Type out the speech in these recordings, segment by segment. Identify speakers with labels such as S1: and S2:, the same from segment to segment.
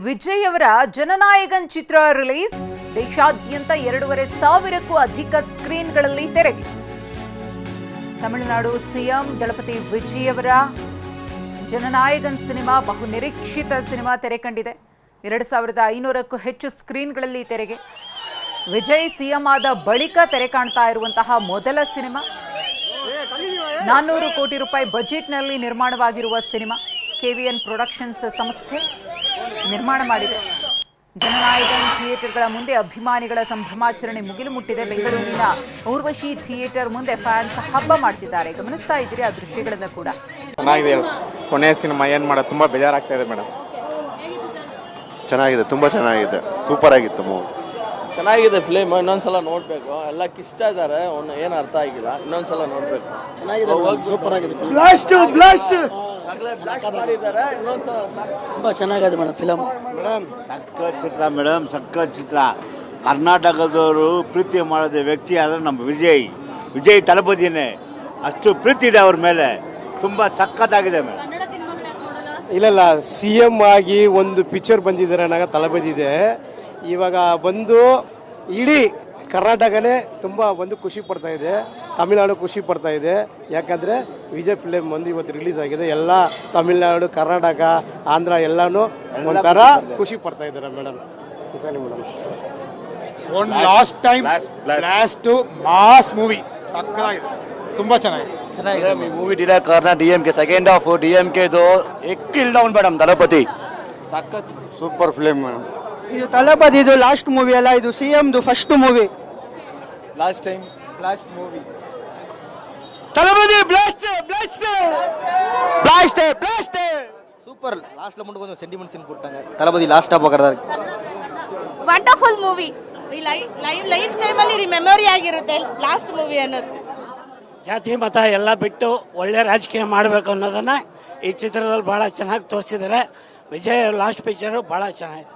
S1: ವಿಜಯ್ ಅವರ ಜನನಾಯಕನ್ ಚಿತ್ರ ರಿಲೀಸ್. ದೇಶಾದ್ಯಂತ 2,500ಕ್ಕೂ ಅಧಿಕ ಸ್ಕ್ರೀನ್ಗಳಲ್ಲಿ ತೆರೆಗೆ. ತಮಿಳುನಾಡು ಸಿಎಂ ದಳಪತಿ ವಿಜಯ್ ಅವರ ಜನನಾಯಕನ್ ಸಿನಿಮಾ ಬಹು ನಿರೀಕ್ಷಿತ ಸಿನಿಮಾ ತೆರೆ ಕಂಡಿದೆ. 2,500ಕ್ಕೂ ಹೆಚ್ಚು ಸ್ಕ್ರೀನ್ಗಳಲ್ಲಿ ತೆರೆಗೆ. ವಿಜಯ್ ಸಿಎಂ ಆದ ಬಳಿಕ ತೆರೆ ಕಾಣ್ತಾ ಇರುವಂತಹ ಮೊದಲ ಸಿನಿಮಾ. 400 ಕೋಟಿ ರೂಪಾಯಿ ಬಜೆಟ್ನಲ್ಲಿ ನಿರ್ಮಾಣವಾಗಿರುವ ಸಿನಿಮಾ. KVN ಪ್ರೊಡಕ್ಷನ್ಸ್ ಸಂಸ್ಥೆ ನಿರ್ಮಾಣ ಮಾಡಿದೆ. ಜನನಾಯಕನ್ ಥಿಯೇಟರ್ಗಳ ಮುಂದೆ ಅಭಿಮಾನಿಗಳ ಸಂಭ್ರಮಾಚರಣೆ ಮುಗಿಲು ಮುಟ್ಟಿದೆ. ಬೆಂಗಳೂರಿನ ಊರ್ವಶಿ ಥಿಯೇಟರ್ ಮುಂದೆ ಫ್ಯಾನ್ಸ್ ಹಬ್ಬ ಮಾಡ್ತಿದ್ದಾರೆ. ಗಮನಿಸ್ತಾ ಇದ್ದೀರಿ ಆ ದೃಶ್ಯಗಳನ್ನು ಕೂಡ.
S2: ಚೆನ್ನಾಗಿದೆ. ಕೊನೆಯ ಸಿನಿಮಾ ಏನು ಮಾಡೋದು, ತುಂಬಾ ಬೇಜಾರಾಗ್ತಾ ಇದೆ ಮೇಡಮ್.
S3: ಚೆನ್ನಾಗಿದೆ, ತುಂಬಾ ಚೆನ್ನಾಗಿದೆ, ಸೂಪರ್ ಆಗಿತ್ತು ಮೂವಿ.
S4: ಚೆನ್ನಾಗಿದೆ ಫಿಲ್ಮ್. ಇನ್ನೊಂದ್ಸಲ ನೋಡ್ಬೇಕು. ಎಲ್ಲ ಕಿಸ್ತಾ ಇದ್ದಾರೆ, ಏನು ಅರ್ಥ ಆಗಿಲ್ಲ. ಇನ್ನೊಂದ್ಸಲ ನೋಡ್ಬೇಕು.
S5: ಚೆನ್ನಾಗಿದೆ, ಸೂಪರ್ ಆಗಿದೆ. ತುಂಬಾ ಚೆನ್ನಾಗಿದೆ ಮೇಡಮ್ ಫಿಲಮ್.
S6: ಮೇಡಮ್ ಸಖತ್ ಚಿತ್ರ ಮೇಡಮ್, ಸಖತ್ ಚಿತ್ರ. ಕರ್ನಾಟಕದವರು ಪ್ರೀತಿ ಮಾಡೋದ ವ್ಯಕ್ತಿ ಆದರೆ ನಮ್ಮ ವಿಜಯ್ ತಳಪತಿನೇ. ಅಷ್ಟು ಪ್ರೀತಿ ಇದೆ ಅವ್ರ ಮೇಲೆ. ತುಂಬಾ ಸಖತ್ತಾಗಿದೆ ಮೇಡಮ್.
S2: ಇಲ್ಲ CM ಆಗಿ ಒಂದು ಪಿಕ್ಚರ್ ಬಂದಿದ್ದಾರೆ ಅನ್ನೋ ತಳಪತಿ ಇದೆ. ಇವಾಗ ಬಂದು ಇಡೀ ಕರ್ನಾಟಕನೇ ತುಂಬ ಒಂದು ಖುಷಿ ಪಡ್ತಾ ಇದೆ. ತಮಿಳುನಾಡು ಖುಷಿ ಪಡ್ತಾ ಇದೆ. ಯಾಕಂದರೆ ವಿಜಯ್ ಫಿಲ್ಮ್ ಒಂದು ಇವತ್ತು ರಿಲೀಸ್ ಆಗಿದೆ. ಎಲ್ಲ ತಮಿಳುನಾಡು, ಕರ್ನಾಟಕ, ಆಂಧ್ರ ಎಲ್ಲನೂ ಒಂಥರ ಖುಷಿ ಪಡ್ತಾ ಇದ್ದಾರೆ ಮೇಡಮ್. ಸರಿ madam.
S7: One last time last mass movie ಸಕ್ಕತ್ತಾಗಿದೆ, ತುಂಬಾ ಚೆನ್ನಾಗಿದೆ.
S4: ಈ ಮೂವಿ ಡಿರೆಕ್ಟ್ ಕಾರ್ನ DMK. ಸೆಕೆಂಡ್ ಹಾಫ್ DMKದು ಎಕ್ಕಿಲ್ ಡೌನ್ ಮೇಡಮ್. ತಳಪತಿ ಸಖತ್
S7: ಸೂಪರ್ ಫಿಲ್ಮ್ ಮೇಡಮ್.
S5: ಇದು ತಳಪತಿದು ಲಾಸ್ಟ್ ಮೂವಿ ಅಲ್ಲ, ಇದು CMದು first movie.
S4: Last movie
S6: Thalapathy blast
S5: super. Last ಮುಂದೆ ಒಂದು ಸೆಂಟಿಮೆಂಟ್ ಸೀನ್ ಕೊಟ್ಟಾங்க. ತಳಪತಿ ಲಾಸ್ಟ್ ಆಫ್ ಹೋಗರ್ತಾರೆ.
S8: Wonderful movie. ಲೈಫ್ ಟೈಮ್ ಅಲ್ಲಿ ಮೆಮೊರಿ ಆಗಿರುತ್ತೆ ಲಾಸ್ಟ್ ಮೂವಿ ಅನ್ನೋದು.
S9: ಜಾತಿ ಮತ ಎಲ್ಲ ಬಿಟ್ಟು ಒಳ್ಳೆ ರಾಜಕೀಯ ಮಾಡಬೇಕು ಅನ್ನೋದನ್ನ ಈ ಚಿತ್ರದಲ್ಲಿ ಬಹಳ ಚೆನ್ನಾಗಿ ತೋರಿಸಿದ್ದಾರೆ. ವಿಜಯ್ ಲಾಸ್ಟ್ ಪಿಕ್ಚರ್ ಬಹಳ ಚೆನ್ನಾಗಿದೆ.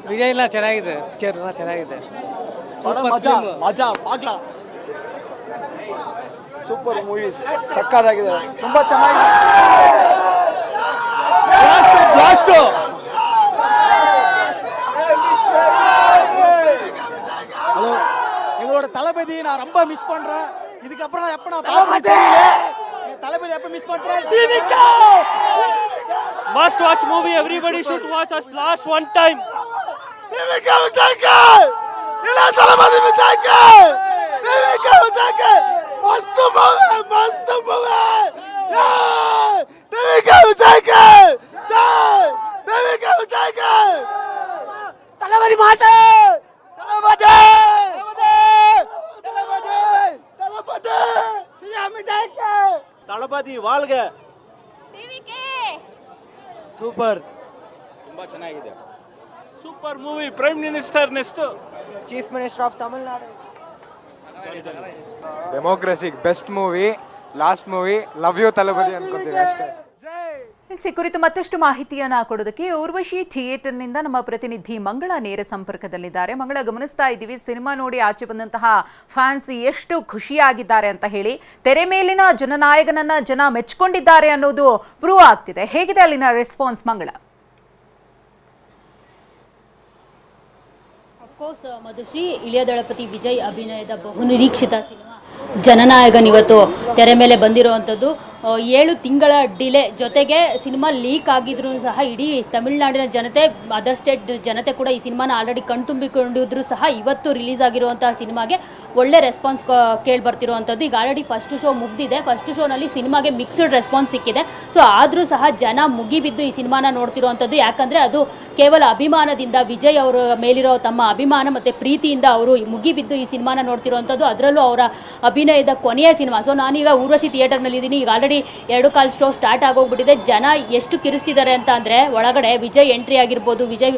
S5: ವಿಜಯ್ ಎಲ್ಲ ಚೆನ್ನಾಗಿದೆ, ಪಿಕ್ಚರ್ ಎಲ್ಲ ಚೆನ್ನಾಗಿದೆ.
S7: ಸೂಪರ್ ಮೂವೀಸ್ ಸಕ್ಕತ್ತಾಗಿದೆ,
S5: ತುಂಬಾ ಚೆನ್ನಾಗಿದೆ. ஹலோ, எங்களோட தளபதி நான் ரொம்ப மிஸ் பண்றேன். இதுக்கப்புறம் நான் எப்ப தளபதி எப்ப மிஸ் பண்றேன்.
S9: Must watch movie. Everybody should watch us last one time.
S5: தளபதி மாசே,
S6: ತಳಪತಿ வாழ்க.
S5: ಸೂಪರ್,
S6: ತುಂಬಾ ಚೆನ್ನಾಗಿದೆ.
S9: Super movie. Prime Minister next.
S5: Chief minister of Tamil Nadu.
S2: Democracy best movie, last movie. Love you Thalapathy ಅನ್ಕೋತೀವಿ ಅಷ್ಟೇ.
S1: ಈ ಕುರಿತು ಮತ್ತಷ್ಟು ಮಾಹಿತಿಯನ್ನ ಕೊಡೋದಕ್ಕೆ ಊರ್ವಶಿ ಥಿಯೇಟರ್ನಿಂದ ನಮ್ಮ ಪ್ರತಿನಿಧಿ ಮಂಗಳ ನೇರ ಸಂಪರ್ಕದಲ್ಲಿದ್ದಾರೆ. ಮಂಗಳ, ಗಮನಿಸ್ತಾ ಇದ್ದೀವಿ ಸಿನಿಮಾ ನೋಡಿ ಆಚೆ ಬಂದಂತಹ ಫ್ಯಾನ್ಸ್ ಎಷ್ಟು ಖುಷಿಯಾಗಿದ್ದಾರೆ ಅಂತ ಹೇಳಿ. ತೆರೆ ಮೇಲಿನ ಜನನಾಯಕನನ್ನ ಜನ ಮೆಚ್ಕೊಂಡಿದ್ದಾರೆ ಅನ್ನೋದು ಪ್ರೂವ್ ಆಗ್ತಿದೆ. ಹೇಗಿದೆ ಅಲ್ಲಿನ ರೆಸ್ಪಾನ್ಸ್ ಮಂಗಳ?
S8: ಅಫ್ಕೋರ್ಸ್ ಮಧುಶ್ರೀ, ಇಳಿಯ ದಳಪತಿ ವಿಜಯ್ ಅಭಿನಯದ ಬಹುನಿರೀಕ್ಷಿತ ಸಿನಿಮಾ ಜನನಾಯಕನ್ ಇವತ್ತು ತೆರೆ ಮೇಲೆ ಬಂದಿರುವಂಥದ್ದು. 7 ತಿಂಗಳ ಡಿಲೇ ಜೊತೆಗೆ ಸಿನಿಮಾ ಲೀಕ್ ಆಗಿದ್ರು ಸಹ ಇಡೀ ತಮಿಳುನಾಡಿನ ಜನತೆ, ಅದರ್ ಸ್ಟೇಟ್ ಜನತೆ ಕೂಡ ಈ ಸಿನಿಮಾನ ಆಲ್ರೆಡಿ ಕಣ್ತುಂಬಿಕೊಂಡಿದ್ರು ಸಹ ಇವತ್ತು ರಿಲೀಸ್ ಆಗಿರುವಂತಹ ಸಿನಿಮಾಗೆ ಒಳ್ಳೆ ರೆಸ್ಪಾನ್ಸ್ ಕೇಳಿ ಬರ್ತಿರುವಂಥದ್ದು. ಈಗ ಆಲ್ರೆಡಿ ಫಸ್ಟ್ ಶೋ ಮುಗ್ದಿದೆ. ಫಸ್ಟ್ ಶೋನಲ್ಲಿ ಸಿನಿಮಾಗೆ ಮಿಕ್ಸ್ಡ್ ರೆಸ್ಪಾನ್ಸ್ ಸಿಕ್ಕಿದೆ. ಸೊ ಆದರೂ ಸಹ ಜನ ಮುಗಿಬಿದ್ದು ಈ ಸಿನಿಮಾನ ನೋಡ್ತಿರುವಂಥದ್ದು. ಯಾಕಂದರೆ ಅದು ಕೇವಲ ಅಭಿಮಾನದಿಂದ, ವಿಜಯ್ ಅವರ ಮೇಲಿರೋ ತಮ್ಮ ಅಭಿಮಾನ ಮತ್ತು ಪ್ರೀತಿಯಿಂದ ಅವರು ಮುಗಿಬಿದ್ದು ಈ ಸಿನಿಮಾನ ನೋಡ್ತಿರುವಂಥದ್ದು. ಅದರಲ್ಲೂ ಅವರ ಅಭಿನಯದ ಕೊನೆಯ ಸಿನಿಮಾ. ಸೊ ನಾನೀಗ ಊರ್ವಶಿ ಥಿಯೇಟರ್ನಲ್ಲಿದ್ದೀನಿ. ಈಗ ಆಲ್ರೆಡಿ 2 ಕಾಲ್ ಶೋ ಸ್ಟಾರ್ಟ್ ಆಗೋಗ್ಬಿಟ್ಟಿದೆ. ಜನ ಎಷ್ಟು ಕಿರಿಸ್ತಿದ್ದಾರೆ ಅಂತ ಅಂದರೆ ಒಳಗಡೆ ವಿಜಯ್ ಎಂಟ್ರಿ ಆಗಿರ್ಬೋದು, ವಿಜಯ್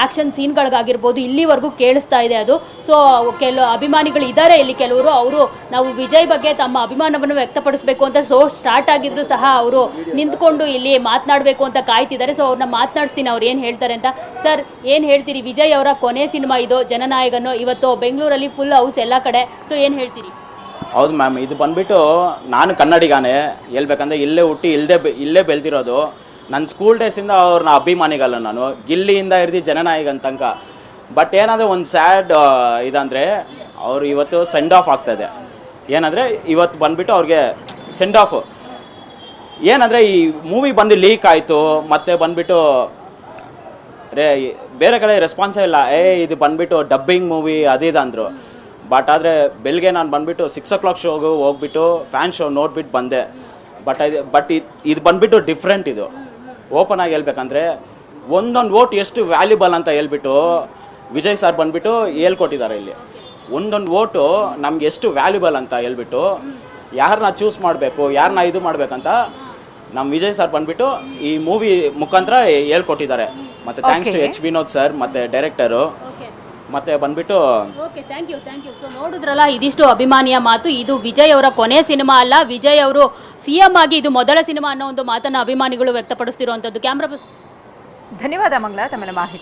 S8: ಆ್ಯಕ್ಷನ್ ಸೀನ್ಗಳಿಗಾಗಿರ್ಬೋದು, ಇಲ್ಲಿವರೆಗೂ ಕೇಳಿಸ್ತಾ ಇದೆ ಅದು. ಸೊ ಕೆಲವು ಅಭಿಮಾನಿಗಳು ಇದ್ದಾರೆ ಇಲ್ಲಿ, ಕೆಲವರು ಅವರು ನಾವು ವಿಜಯ್ ಬಗ್ಗೆ ತಮ್ಮ ಅಭಿಮಾನವನ್ನು ವ್ಯಕ್ತಪಡಿಸಬೇಕು ಅಂತ ಶೋ ಸ್ಟಾರ್ಟ್ ಆಗಿದ್ರು ಸಹ ಅವರು ನಿಂತ್ಕೊಂಡು ಇಲ್ಲಿ ಮಾತನಾಡಬೇಕು ಅಂತ ಕಾಯ್ತಿದ್ದಾರೆ. ಸೊ ಅವ್ರನ್ನ ಮಾತನಾಡಿಸ್ತೀನಿ, ಅವ್ರು ಏನು ಹೇಳ್ತಾರೆ ಅಂತ. ಸರ್, ಏನು ಹೇಳ್ತೀರಿ? ವಿಜಯ್ ಅವರ ಕೊನೆ ಸಿನಿಮಾ ಇದು ಜನನಾಯಕನು. ಇವತ್ತು ಬೆಂಗಳೂರಲ್ಲಿ ಫುಲ್ ಹೌಸ್ ಎಲ್ಲ ಕಡೆ. ಸೊ ಏನು ಹೇಳ್ತೀರಿ?
S4: ಹೌದು ಮ್ಯಾಮ್, ಇದು ಬಂದ್ಬಿಟ್ಟು ನಾನು ಕನ್ನಡಿಗಾನೆ ಹೇಳ್ಬೇಕಂದ್ರೆ ಇಲ್ಲೇ ಹುಟ್ಟಿ ಇಲ್ಲೇ ಬೆಳೆದಿರೋದು.
S10: ನನ್ನ ಸ್ಕೂಲ್ ಡೇಸಿಂದ ಅವ್ರನ್ನ ಅಭಿಮಾನಿಗಲ್ಲ ನಾನು, ಗಿಲ್ಲಿಯಿಂದ ಹಿಡ್ದು ಜನನಾಯಕನ ತನಕ. ಬಟ್ ಏನಂದರೆ ಒಂದು ಸ್ಯಾಡ್ ಇದಂದರೆ ಅವರು ಇವತ್ತು ಸೆಂಡ್ ಆಫ್ ಆಗ್ತಾಯಿದೆ. ಏನಂದರೆ ಇವತ್ತು ಬಂದುಬಿಟ್ಟು ಅವ್ರಿಗೆ ಸೆಂಡ್ ಆಫ್ ಏನಂದರೆ ಈ ಮೂವಿ ಬಂದು ಲೀಕ್ ಆಯಿತು, ಮತ್ತು ಬಂದುಬಿಟ್ಟು ಬೇರೆ ಕಡೆ ರೆಸ್ಪಾನ್ಸೇ ಇಲ್ಲ. ಇದು ಬಂದುಬಿಟ್ಟು ಡಬ್ಬಿಂಗ್ ಮೂವಿ ಅದಿದೆ ಅಂದರು. ಬಟ್ ಆದರೆ ಬೆಳಗ್ಗೆ ನಾನು ಬಂದುಬಿಟ್ಟು 6 o'clock ಶೋಗೆ ಹೋಗ್ಬಿಟ್ಟು ಫ್ಯಾನ್ ಶೋ ನೋಡ್ಬಿಟ್ಟು ಬಂದೆ. ಬಟ್ ಇದು ಬಂದುಬಿಟ್ಟು ಡಿಫ್ರೆಂಟ್. ಇದು ಓಪನ್ ಆಗಿ ಹೇಳ್ಬೇಕಂದ್ರೆ ಒಂದೊಂದು ವೋಟ್ ಎಷ್ಟು ವ್ಯಾಲ್ಯೂಬಲ್ ಅಂತ ಹೇಳ್ಬಿಟ್ಟು ವಿಜಯ್ ಸರ್ ಬಂದುಬಿಟ್ಟು ಹೇಳ್ಕೊಟ್ಟಿದ್ದಾರೆ. ಇಲ್ಲಿ ಒಂದೊಂದು ವೋಟು ನಮ್ಗೆ ಎಷ್ಟು ವ್ಯಾಲ್ಯೂಬಲ್ ಅಂತ ಹೇಳ್ಬಿಟ್ಟು ಯಾರನ್ನ ಚೂಸ್ ಮಾಡಬೇಕು, ಯಾರನ್ನ ಇದು ಮಾಡಬೇಕಂತ ನಮ್ಮ ವಿಜಯ್ ಸರ್ ಬಂದುಬಿಟ್ಟು ಈ ಮೂವಿ ಮುಖಾಂತರ ಹೇಳ್ಕೊಟ್ಟಿದ್ದಾರೆ. ಮತ್ತು thanks to H. Vinod sir ಮತ್ತು ಡೈರೆಕ್ಟರು. ಮತ್ತೆ ಬಂದ್ಬಿಟ್ಟು
S8: ಓಕೆ, ಥ್ಯಾಂಕ್ ಯು. ಸೊ ನೋಡಿದ್ರಲ್ಲ, ಇದಿಷ್ಟು ಅಭಿಮಾನಿಯ ಮಾತು. ಇದು ವಿಜಯ್ ಅವರ ಕೊನೆ ಸಿನಿಮಾ ಅಲ್ಲ, ವಿಜಯ್ ಅವರು CM ಆಗಿ ಇದು ಮೊದಲ ಸಿನಿಮಾ ಅನ್ನೋ ಒಂದು ಮಾತನ್ನು ಅಭಿಮಾನಿಗಳು ವ್ಯಕ್ತಪಡಿಸ್ತಿರುವಂಥದ್ದು. ಕ್ಯಾಮ್ರಾ
S1: ಧನ್ಯವಾದ ಮಂಗಳ ತಮ್ಮ ಮಾಹಿತಿ